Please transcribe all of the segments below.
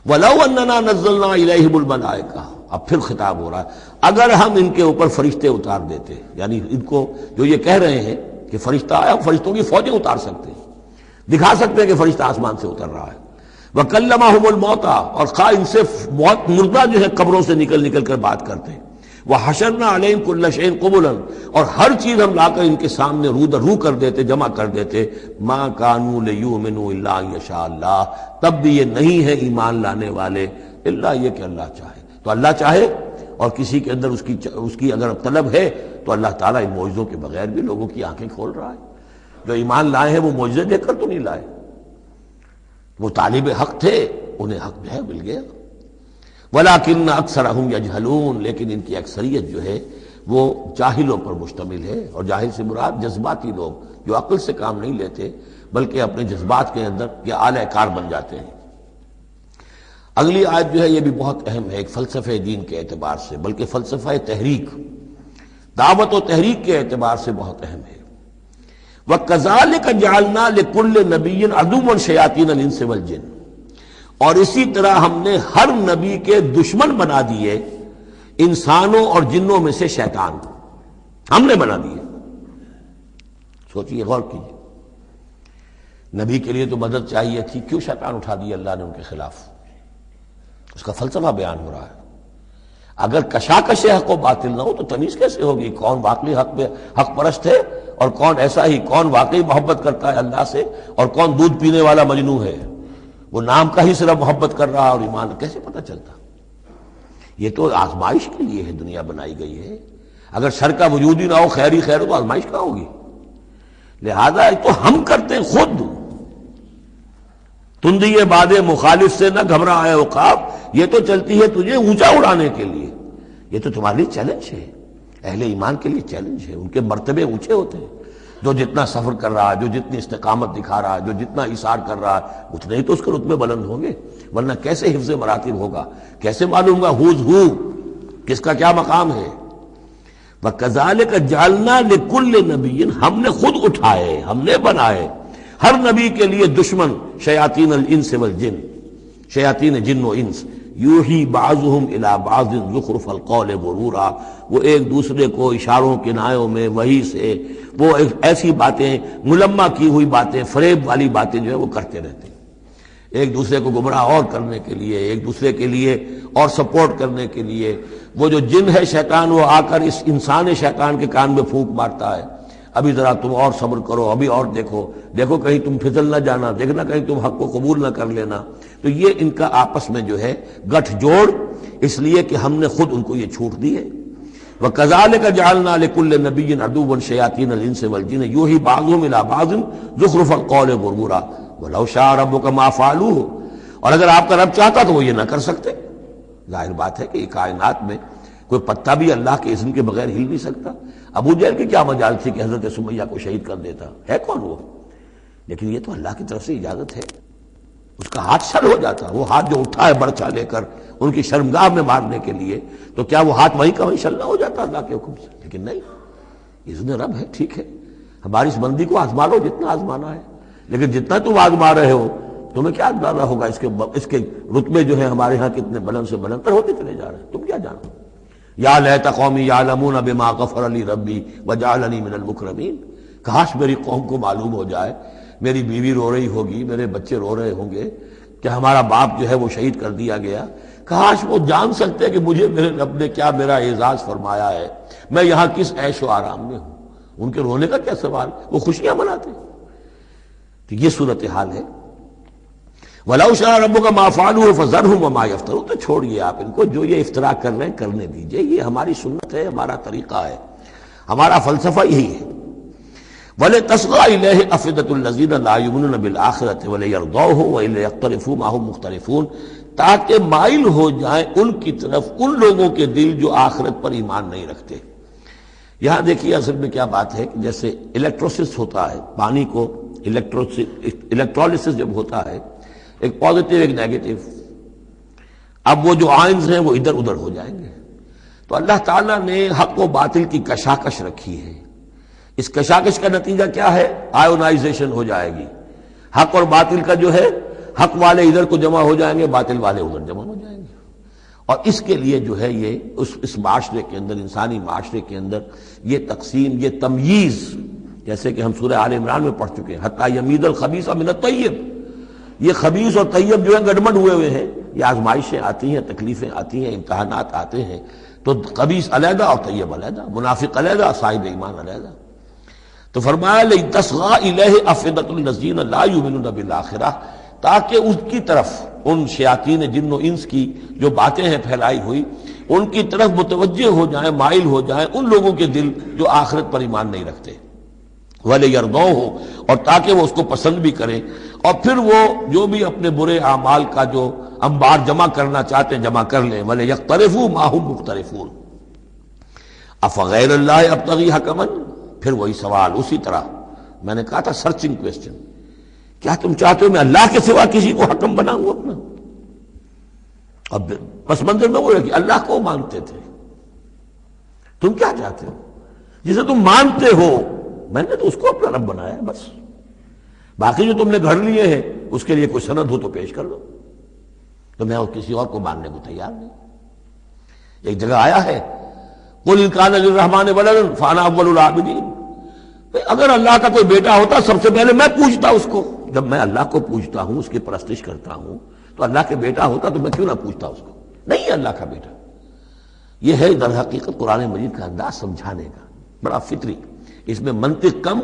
وَلَوْ أَنَّنَا نَزَّلْنَا إِلَيْهِمُ الْمَلَائِكَةَ، اب پھر خطاب ہو رہا ہے، اگر ہم ان کے اوپر فرشتے اتار دیتے، یعنی ان کو جو یہ کہہ رہے ہیں کہ فرشتہ آیا، ہم فرشتوں کی فوجیں اتار سکتے ہیں، دکھا سکتے ہیں کہ فرشتہ آسمان سے اتر رہا ہے۔ وَكَلَّمَهُمُ الْمَوْتَىٰ، اور خواہ ان سے موت مردہ جو ہے قبروں سے نکل نکل کر بات کرتے ہیں۔ وَحَشَرْنَا عَلَيْهِمْ كُلَّ شَيْءٍ قُبُلًا، اور ہر چیز ہم لا کر ان کے سامنے رو در رو کر دیتے، جمع کر دیتے۔ مَا كَانُوا لِيُؤْمِنُوا إِلَّا أَن يَشَاءَ اللَّهُ، تب بھی یہ نہیں ہے ایمان لانے والے الا یہ کہ اللہ چاہے۔ تو اللہ چاہے اور کسی کے اندر اس کی اگر طلب ہے تو اللہ تعالیٰ ان معجزوں کے بغیر بھی لوگوں کی آنکھیں کھول رہا ہے۔ جو ایمان لائے ہیں وہ معجزے دیکھ کر تو نہیں لائے، وہ طالب حق تھے، انہیں حق جو ہے مل گیا۔ وَلَٰكِنَّ أَكْثَرَهُمْ يَجْهَلُونَ، لیکن ان کی اکثریت جو ہے وہ جاہلوں پر مشتمل ہے، اور جاہل سے مراد جذباتی لوگ جو عقل سے کام نہیں لیتے بلکہ اپنے جذبات کے اندر یہ آلہ کار بن جاتے ہیں۔ اگلی آیت جو ہے یہ بھی بہت اہم ہے، ایک فلسفہ دین کے اعتبار سے، بلکہ فلسفہ تحریک، دعوت و تحریک کے اعتبار سے بہت اہم ہے۔ وَكَذَلِكَ جَعَلْنَا لِكُلِّ نَبِيٍّ عَدُوًّا شَيَاطِينَ الْإِنسِ وَالْجِنِّ، اور اسی طرح ہم نے ہر نبی کے دشمن بنا دیے انسانوں اور جنوں میں سے شیطان، ہم نے بنا دیے۔ سوچئے، غور کیجئے، نبی کے لیے تو مدد چاہیے تھی، کیوں شیطان اٹھا دیا اللہ نے ان کے خلاف؟ اس کا فلسفہ بیان ہو رہا ہے۔ اگر کشاکش حق و باطل نہ ہو تو تمیز کیسے ہوگی کون واقعی حق پرست ہے اور کون ایسا ہی، کون واقعی محبت کرتا ہے اللہ سے اور کون دودھ پینے والا مجنوں ہے، وہ نام کا ہی صرف محبت کر رہا اور ایمان کیسے پتہ چلتا؟ یہ تو آزمائش کے لیے ہے دنیا بنائی گئی ہے۔ اگر شر کا وجود ہی نہ ہو، خیر ہی خیر ہو، تو آزمائش کہاں ہوگی؟ لہذا تو ہم کرتے ہیں خود۔ تندی باد مخالف سے نہ گھبرائے عقاب، یہ تو چلتی ہے تجھے اونچا اڑانے کے لیے، یہ تو تمہارے لیے چیلنج ہے، اہل ایمان کے لیے چیلنج ہے۔ ان کے مرتبے اونچے ہوتے ہیں، جو جتنا سفر کر رہا ہے، جو جتنی استقامت دکھا رہا ہے، جو جتنا ایثار کر رہا ہے، اتنے ہی تو اس کے رتبے بلند ہوں گے، ورنہ کیسے حفظ مراتب ہوگا؟ کیسے معلوم گا ہوز ہو کس کا کیا مقام ہے؟ وَكَذَلِكَ جَعَلْنَا لِكُلِّ نَبِيٍّ، ہم نے خود اٹھائے، ہم نے بنائے ہر نبی کے لیے دشمن شیاطین الانس والجن، شیاطین جن و انس، یوحی بعضهم الی بعض زخرف القول غرورا، وہ ایک دوسرے کو اشاروں کنایوں میں وحی سے وہ ایسی باتیں، ملمہ کی ہوئی باتیں، فریب والی باتیں جو ہے وہ کرتے رہتے ہیں، ایک دوسرے کو گمراہ اور کرنے کے لیے، ایک دوسرے کے لیے اور سپورٹ کرنے کے لیے۔ وہ جو جن ہے شیطان، وہ آ کر اس انسان شیطان کے کان میں پھونک مارتا ہے، ابھی ذرا تم اور صبر کرو، ابھی اور دیکھو کہیں تم پھسل نہ جانا، دیکھنا کہیں تم حق کو قبول نہ کر لینا۔ تو یہ ان کا آپس میں جو ہے گٹھ جوڑ، اس لیے کہ ہم نے خود ان کو یہ چھوٹ دی ہے۔ وَكَذَلِكَ جَعَلْنَا لِكُلِّ نَبِيٍّ عَدُوًّا شَيَاطِينَ الْإِنسِ وَالْجِنِّ يُوحِي بَعْضُهُمْ إِلَىٰ بَعْضٍ زُخْرُفَ الْقَوْلِ غُرُورًا وَلَوْ شَاءَ رَبُّكَ مَا فَعَلُوهُ، اور اگر آپ کا رب چاہتا تو وہ یہ نہ کر سکتے۔ ظاہر بات ہے کہ کائنات میں کوئی پتا بھی اللہ کے اذن کے بغیر ہل نہیں سکتا۔ ابو جہل کی کیا مجال تھی کہ حضرت سمیہ کو شہید کر دیتا؟ ہے کون وہ؟ لیکن یہ تو اللہ کی طرف سے اجازت ہے، اس کا ہاتھ شل ہو جاتا، وہ ہاتھ جو اٹھا ہے برچا لے کر ان کی شرمگاہ میں مارنے کے لیے، تو کیا وہ ہاتھ وہیں کا وہیں شل نہ ہو جاتا اللہ کے حکم سے؟ لیکن نہیں، اذن رب ہے، ٹھیک ہے، ہماری اس بندی کو آزما لو جتنا آزمانا ہے، لیکن جتنا تم آزما رہے ہو تمہیں کیا اندازہ ہوگا اس کے رتبے جو ہے ہمارے ہاں کتنے بلند سے بلند تر ہوتے چلے جا رہے ہیں، تم کیا جانو؟ یا لیت قومی یعلمون بما غفر لی ربی وجعلنی من المکرمین، کاش میری قوم کو معلوم ہو جائے، میری بیوی رو رہی ہوگی، میرے بچے رو رہے ہوں گے کہ ہمارا باپ جو ہے وہ شہید کر دیا گیا، کاش وہ جان سکتے کہ مجھے میرے رب نے کیا میرا اعزاز فرمایا ہے، میں یہاں کس عیش و آرام میں ہوں۔ ان کے رونے کا کیا سوال، وہ خوشیاں مناتے ہیں۔ تو یہ صورتحال ہے۔ وَلَوْ شَاءَ رَبُّكَ مَا فَعَلُوهُ فَذَرْهُمْ وَمَا يَفْتَرُونَ، تو چھوڑیے آپ ان کو، جو یہ افتراء کر رہے ہیں کرنے دیجئے، یہ ہماری سنت ہے، ہمارا طریقہ ہے، ہمارا فلسفہ یہی ہے۔ وَلِتَصْغَىٰ إِلَيْهِ أَفْئِدَةُ الَّذِينَ لَا يُؤْمِنُونَ بِالْآخِرَةِ وَلِيَرْضَوْهُ وَلِيَقْتَرِفُوا مَا هُمْ مُقْتَرِفُونَ، تاکہ مائل ہو جائیں ان کی طرف ان لوگوں کے دل جو آخرت پر ایمان نہیں رکھتے۔ یہاں دیکھیے اصل میں کیا بات ہے کہ جیسے الیکٹروسس ہوتا ہے، پانی کو الیکٹرولسس جب ہوتا ہے، ایک پازیٹیو ایک نیگیٹو، اب وہ جو آئنز ہیں وہ ادھر ادھر ہو جائیں گے۔ تو اللہ تعالیٰ نے حق و باطل کی کشاکش رکھی ہے، اس کشاکش کا نتیجہ کیا ہے؟ آئونائزیشن ہو جائے گی، حق اور باطل کا جو ہے حق والے ادھر کو جمع ہو جائیں گے، باطل والے ادھر جمع ہو جائیں گے۔ اور اس کے لیے جو ہے یہ اس معاشرے کے اندر، انسانی معاشرے کے اندر یہ تقسیم، یہ تمییز، جیسے کہ ہم سورہ آل عمران میں پڑھ چکے ہیں، حتی یمیز الخبیث من الطیب، یہ خبیث اور طیب جو ہے گڑبڑ ہوئے ہیں، یہ آزمائشیں آتی ہیں، تکلیفیں آتی ہیں، امتحانات آتے ہیں، تو خبیث علیحدہ اور طیب علیحدہ، منافق علیحدہ، صاحب ایمان علیحدہ۔ تو فرمایا لِتَصْغَىٰ إِلَيْهِ أَفْئِدَةُ الَّذِينَ لَا يُؤْمِنُونَ بِالْآخِرَةِ، تاکہ اس کی طرف، ان شیاطین جن و انس کی جو باتیں ہیں پھیلائی ہوئی، ان کی طرف متوجہ ہو جائیں، مائل ہو جائیں ان لوگوں کے دل جو آخرت پر ایمان نہیں رکھتے، وَلِيَرْضَوْهُ، اور تاکہ وہ اس کو پسند بھی کریں، اور پھر وہ جو بھی اپنے برے اعمال کا جو انبار جمع کرنا چاہتے ہیں جمع کر لیں، وَلِيَقْتَرِفُوا مَا هُمْ مُقْتَرِفُونَ أَفَغَيْرَ اللَّهِ أَبْتَغِي حَكَمًا، پھر وہی سوال اسی طرح میں نے کہا تھا، سرچنگ کویسچن، کیا تم چاہتے ہو میں اللہ کے سوا کسی کو حکم بناؤں اپنا؟ اب پس منظر میں وہ ہے کہ اللہ کو مانتے تھے، تم کیا چاہتے ہو؟ جسے تم مانتے ہو میں نے تو اس کو اپنا رب بنایا ہے، بس باقی جو تم نے گھڑ لیے ہیں اس کے لیے کوئی سند ہو تو پیش کر دو، تو میں کسی اور کو ماننے کو تیار نہیں۔ ایک جگہ آیا ہے قُلْ إِنْ كَانَ لِلرَّحْمَٰنِ وَلَدٌ فَأَنَا أَوَّلُ الْعَابِدِينَ، اگر اللہ کا کوئی بیٹا ہوتا سب سے پہلے میں پوچھتا اس کو، جب میں اللہ کو پوچھتا ہوں، اس کی پرستش کرتا ہوں، تو اللہ کے بیٹا ہوتا تو میں کیوں نہ پوچھتا اس کو؟ نہیں ہے اللہ کا بیٹا۔ یہ ہے در حقیقت قرآن مجید کا انداز سمجھانے کا، بڑا فطری، اس میں منطق کم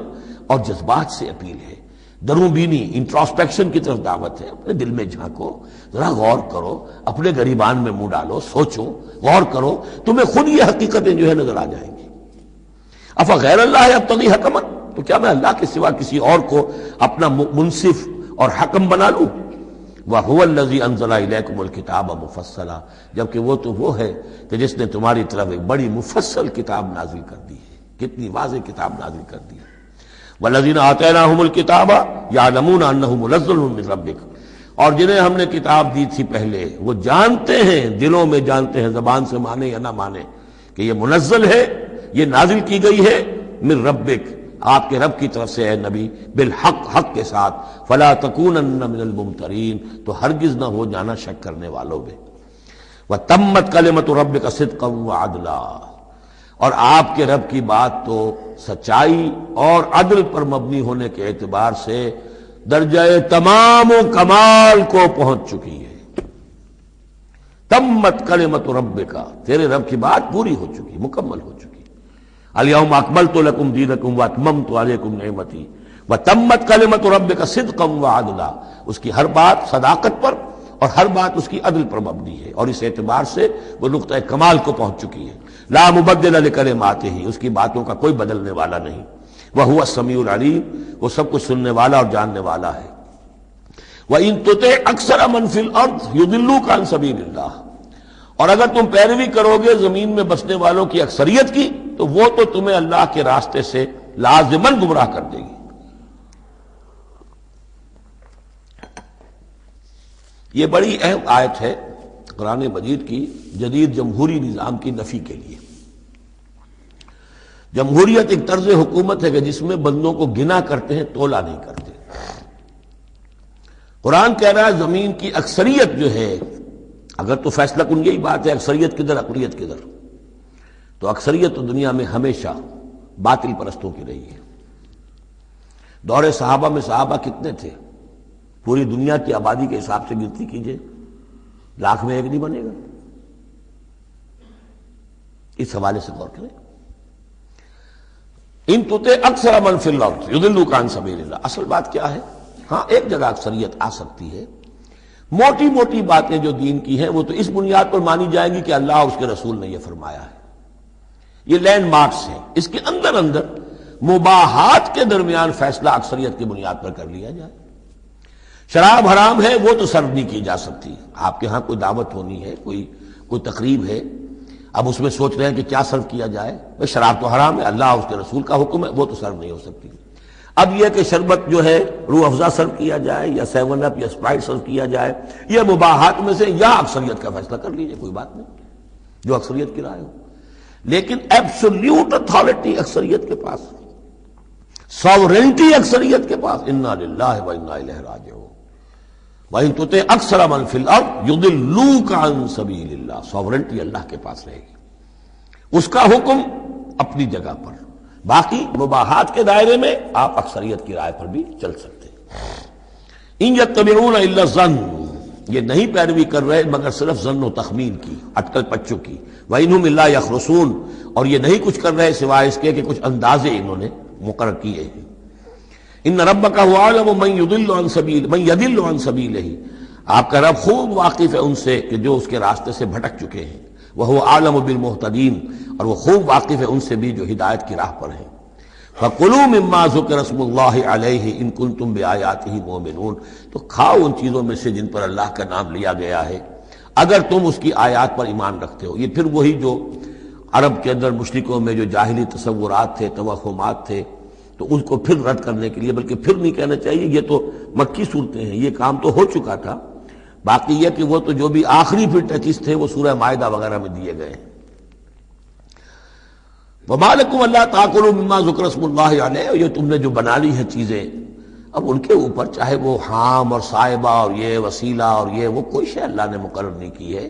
اور جذبات سے اپیل ہے، دروں بینی انٹراسپیکشن کی طرف دعوت ہے۔ اپنے دل میں جھانکو، ذرا غور کرو، اپنے گریبان میں منہ ڈالو، سوچو، غور کرو، تمہیں خود یہ حقیقتیں جو ہے نظر آ جائیں گی۔ افغیر اللہ ابتغی حکما، تو کیا میں اللہ کے سوا کسی اور کو اپنا منصف اور حکم بنا لوں؟ وَهُوَ الَّذِي أَنزَلَ إِلَيْكُمُ الْكِتَابَ مُفَصَّلًا، جبکہ وہ تو وہ ہے کہ جس نے تمہاری طرف ایک بڑی مفصل کتاب نازل کر دی ہے، کتنی واضح کتاب نازل کر دی ہے۔ وَالَّذِينَ آتَيْنَاهُمُ الْكِتَابَ يَعْلَمُونَ أَنَّهُ مُنَزَّلٌ مِّن رَّبِّكَ، اور جنہیں ہم نے کتاب دی تھی پہلے وہ جانتے ہیں، دلوں میں جانتے ہیں، زبان سے مانے یا نہ مانے، کہ یہ منزل ہے، یہ نازل کی گئی ہے من ربک، آپ کے رب کی طرف سے اے نبی، بالحق، حق کے ساتھ، فلا تکونن من الممترین، تو ہرگز نہ ہو جانا شک کرنے والوں میں۔ وتمت کلمۃ ربک صدقا وعدلا، اور آپ کے رب کی بات تو سچائی اور عدل پر مبنی ہونے کے اعتبار سے درجہ تمام و کمال کو پہنچ چکی ہے۔ تمت کلمۃ ربک، تیرے رب کی بات پوری ہو چکی، مکمل ہو چکی۔ الیوم اکملت لکم دینکم واتممت علیکم نعمتی وتمت کلمۃ ربک صدقا وعدلا، اس کی ہر بات صداقت پر اور ہر بات اس کی عدل پر مبنی ہے، اور اس اعتبار سے وہ نقطہ کمال کو پہنچ چکی ہے۔ لا مبدل لکلماتہ، اس کی باتوں کا کوئی بدلنے والا نہیں۔ وہو السمیع العلیم، وہ سب کچھ سننے والا اور جاننے والا ہے۔ وَإِن تُطِعْ أَكْثَرَ مَن فِي الْأَرْضِ يُضِلُّوكَ عَن سَبِيلِ اللَّهِ، اور اگر تم پیروی کرو گے زمین میں بسنے والوں کی اکثریت کی، تو وہ تو تمہیں اللہ کے راستے سے لازماً گمراہ کر دے گی۔ یہ بڑی اہم آیت ہے قرآن مجید کی جدید جمہوری نظام کی نفی کے لیے۔ جمہوریت ایک طرز حکومت ہے کہ جس میں بندوں کو گنا کرتے ہیں، تولا نہیں کرتے۔ قرآن کہہ رہا ہے زمین کی اکثریت جو ہے، اگر تو فیصلہ کن یہی بات ہے اکثریت کدھر اقلیت کدھر، تو اکثریت تو دنیا میں ہمیشہ باطل پرستوں کی رہی ہے۔ دور صحابہ میں صحابہ کتنے تھے؟ پوری دنیا کی آبادی کے حساب سے گنتی کیجئے، لاکھ میں ایک نہیں بنے گا۔ اس حوالے سے غور کریں۔ ان تُطِعْ أَكْثَرَ مَن فِي الْأَرْضِ يُضِلُّوكَ عَن سَبِيلِ اللَّهِ، اصل بات کیا ہے؟ ہاں ایک جگہ اکثریت آ سکتی ہے، موٹی موٹی باتیں جو دین کی ہیں وہ تو اس بنیاد پر مانی جائیں گی کہ اللہ اور اس کے رسول نے یہ فرمایا ہے، یہ لینڈ مارکس ہیں۔ اس کے اندر اندر مباحات کے درمیان فیصلہ اکثریت کی بنیاد پر کر لیا جائے۔ شراب حرام ہے وہ تو سرو نہیں کی جا سکتی، آپ کے ہاں کوئی دعوت ہونی ہے، کوئی تقریب ہے، اب اس میں سوچ رہے ہیں کہ کیا سرو کیا جائے، شراب تو حرام ہے، اللہ اور اس کے رسول کا حکم ہے، وہ تو سرو نہیں ہو سکتی۔ اب یہ کہ شربت جو ہے روح افزا سرو کیا جائے یا 7 اپ یا اسپرائٹ سرو کیا جائے، یہ مباحات میں سے یا اکثریت کا فیصلہ کر لیجئے، کوئی بات نہیں، جو اکثریت کی رائے ہو۔ لیکن ایبسولوٹ اتھارٹی اکثریت کے پاس، ساورنٹی اکثریت کے پاس، انا للہ و انا الیہ راجعون، وَإِن تُطِعْ أَكْثَرَ مَن فِي الْأَرْضِ يُضِلُّوكَ عَن سَبِيلِ اللَّهِ، سوورنٹی اللہ کے پاس رہے گی، اس کا حکم اپنی جگہ پر، باقی مباحات کے دائرے میں آپ اکثریت کی رائے پر بھی چل سکتے ہیں۔ إِن يَتَّبِعُونَ إِلَّا الظَّنَّ، یہ نہیں پیروی کر رہے مگر صرف ظن و تخمین کی، اٹکل پچوں کی۔ وَإِنْهُمْ إِلَّا يَخْرُصُونَ، اور یہ نہیں کچھ کر رہے سوائے اس کے کہ کچھ اندازے انہوں نے مقرر کیے ہیں۔ ان ربک هو اعلم من يضل عن سبیلہ، آپ کا رب خوب واقف ہے ان سے کہ جو اس کے راستے سے بھٹک چکے ہیں۔ وهو اعلم بالمہتدین، اور وہ خوب واقف ہے ان سے بھی جو ہدایت کی راہ پر ہیں۔ فَكُلُوا مِمَّا ذُكِرَ اسْمُ اللَّهِ عَلَيْهِ إِن كُنتُم بِآيَاتِهِ مُؤْمِنُونَ، تو کھاؤ ان چیزوں میں سے جن پر اللہ کا نام لیا گیا ہے اگر تم اس کی آیات پر ایمان رکھتے ہو۔ یہ پھر وہی جو عرب کے اندر مشرکوں میں جو جاہلی تصورات تھے، توہمات تھے، تو اس کو پھر رد کرنے کے لیے، بلکہ پھر نہیں کہنا چاہیے، یہ تو مکی صورتیں ہیں، یہ کام تو ہو چکا تھا، باقی یہ کہ وہ تو جو بھی آخری پھر ٹچز تھے وہ سورہ مائدہ وغیرہ میں دیے گئے ہیں۔ وَمَا لَكُمْ أَلَّا تَأْكُلُوا مِمَّا ذُكِرَ اسْمُ اللَّهِ عَلَيْهِ، یہ تم نے جو بنا لی ہیں چیزیں، اب ان کے اوپر چاہے وہ حام اور صائبہ اور یہ وسیلہ اور یہ وہ کوئی شے اللہ نے مقرر نہیں کی ہے،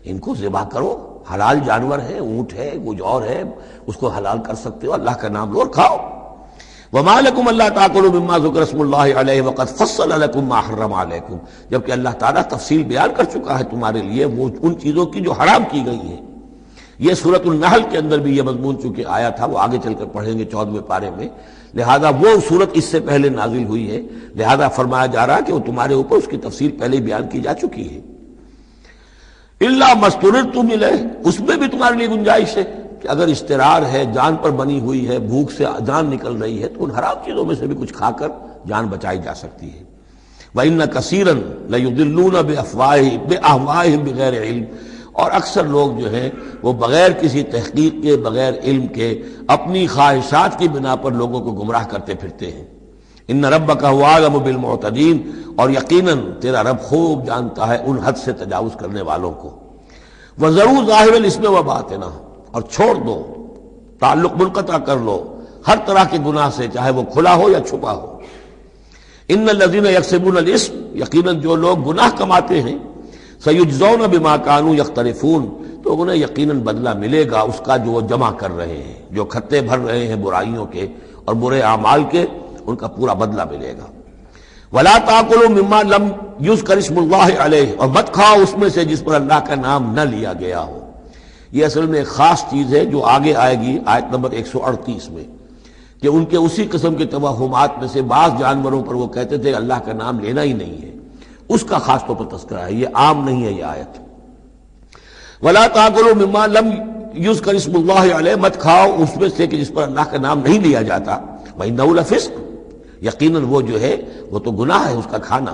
ان کو ذبح کرو، حلال جانور ہے، اونٹ ہے، کچھ اور ہے، اس کو حلال کر سکتے ہو، اللہ کا نام لو اور کھاؤ۔ وَمَا لَكُمْ أَلَّا تَأْكُلُوا مِمَّا ذُكِرَ اسْمُ اللَّهِ عَلَيْهِ وَقَدْ فَصَّلَ لَكُم مَّا حَرَّمَ عَلَيْكُمْ، جبکہ اللہ تعالیٰ تفصیل بیان کر چکا ہے تمہارے لیے وہ ان چیزوں کی جو حرام کی گئی ہیں۔ یہ سورۃ النحل کے اندر بھی یہ مضمون چونکہ آیا تھا، وہ آگے چل کر پڑھیں گے 14ویں پارے میں، لہذا وہ صورت اس سے پہلے نازل ہوئی ہے، لہذا فرمایا جا رہا کہ وہ تمہارے اوپر اس کی تفصیل پہلے بیان کی جا چکی ہے۔ إِلَّا مَا اضْطُرِرْتُمْ إِلَيْهِ، اس میں بھی تمہارے لیے گنجائش ہے کہ اگر اضطرار ہے، جان پر بنی ہوئی ہے، بھوک سے جان نکل رہی ہے، تو ان حرام چیزوں میں سے بھی کچھ کھا کر جان بچائی جا سکتی ہے۔ وَإِنَّ كَثِيرًا لَيُضِلُّونَ بِأَهْوَائِهِمْ بِغَيْرِ عِلْمٍ، اور اکثر لوگ جو ہیں وہ بغیر کسی تحقیق کے، بغیر علم کے، اپنی خواہشات کی بنا پر لوگوں کو گمراہ کرتے پھرتے ہیں۔ ان ربک هو اعلم بالمعتدین، اور یقیناً تیرا رب خوب جانتا ہے ان حد سے تجاوز کرنے والوں کو۔ وَذَرُوا ظَاهِرَ الْإِثْمِ وَبَاطِنَهُ، اور چھوڑ دو، تعلق منقطع کر لو ہر طرح کے گناہ سے، چاہے وہ کھلا ہو یا چھپا ہو۔ ان الذین یکسبون الاسم، یقیناً جو لوگ گناہ کماتے ہیں، سیجزون بما کانوا یقترفون، تو انہیں یقیناً بدلہ ملے گا اس کا جو وہ جمع کر رہے ہیں، جو کھتے بھر رہے ہیں برائیوں کے اور برے اعمال کے، ان کا پورا بدلہ ملے گا۔ ولا تاکلوا مما لم یذکر اسم اللہ علیہ، اور مت کھاؤ اس میں سے جس پر اللہ کا نام نہ لیا گیا ہو۔ یہ اصل میں ایک خاص چیز ہے جو آگے آئے گی آیت نمبر 138 میں، کہ ان کے اسی قسم کے توہمات میں سے بعض جانوروں پر وہ کہتے تھے اللہ کا نام لینا ہی نہیں ہے، اس کا خاص طور پر تذکرہ ہے، یہ عام نہیں ہے یہ آیت۔ ولا تاکلوا مما لم یذکر اسم اللہ علیہ، مت کھاؤ اس میں سے کہ جس پر اللہ کا نام نہیں لیا جاتا۔ وَإِنَّهُ لَفِسْقٌ، یقیناً وہ جو ہے وہ تو گناہ ہے اس کا کھانا۔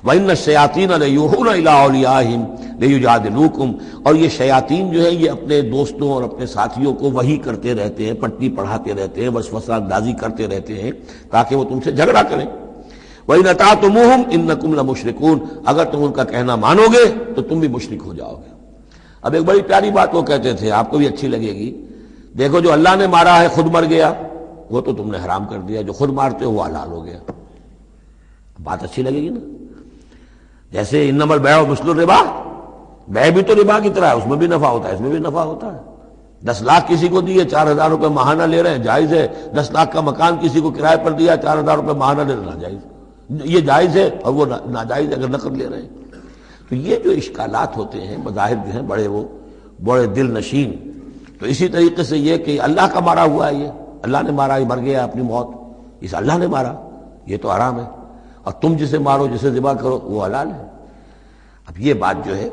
وَإِنَّ الشَّيَاطِينَ لَيُوحُونَ إِلَىٰ أَوْلِيَائِهِمْ لِيُجَادِلُوكُمْ، اور یہ شیاطین جو ہیں یہ اپنے دوستوں اور اپنے ساتھیوں کو وحی کرتے رہتے ہیں، پٹی پڑھاتے رہتے ہیں، وسوسہ اندازی کرتے رہتے ہیں تاکہ وہ تم سے جھگڑا کریں۔ وَإِنْ أَطَعْتُمُوهُمْ إِنَّكُمْ لَمُشْرِكُونَ، اگر تم ان کا کہنا مانو گے تو تم بھی مشرک ہو جاؤ گے۔ اب ایک بڑی پیاری بات وہ کہتے تھے، آپ کو بھی اچھی لگے گی، دیکھو جو اللہ نے مارا ہے خود مر گیا، وہ تو تم نے حرام کر دیا، جو خود مارتے ہو وہ حلال ہو گیا۔ بات اچھی لگے گی نا؟ جیسے انما البیع مثل الربا، بیع بھی تو ربا کی طرح ہے، اس میں بھی نفع ہوتا ہے، اس میں بھی نفع ہوتا ہے۔ 10 لاکھ کسی کو دیے، 4,000 روپے ماہانہ لے رہے ہیں، جائز ہے۔ 10 لاکھ کا مکان کسی کو کرائے پر دیا، 4,000 روپے ماہانہ لے رہے ہیں، ناجائز۔ یہ جائز ہے اور وہ ناجائز ہے اگر نقد لے رہے ہیں۔ تو یہ جو اشکالات ہوتے ہیں بظاہر جو ہیں بڑے دل نشین، تو اسی طریقے سے یہ کہ اللہ کا مارا ہوا ہے، یہ اللہ نے مارا، یہ مر گیا اپنی موت، اس اللہ نے مارا، یہ تو حرام ہے، اور تم جسے مارو، جسے ذبح کرو وہ حلال ہے۔ اب یہ بات جو ہے،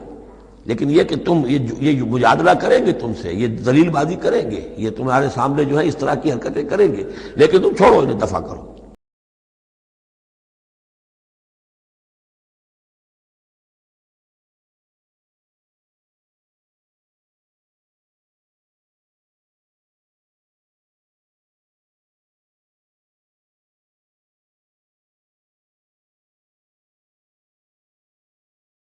لیکن یہ کہ تم یہ مجادلہ کریں گے تم سے، یہ ذلیل بازی کریں گے، یہ تمہارے سامنے جو ہے اس طرح کی حرکتیں کریں گے، لیکن تم چھوڑو انہیں، دفع کرو۔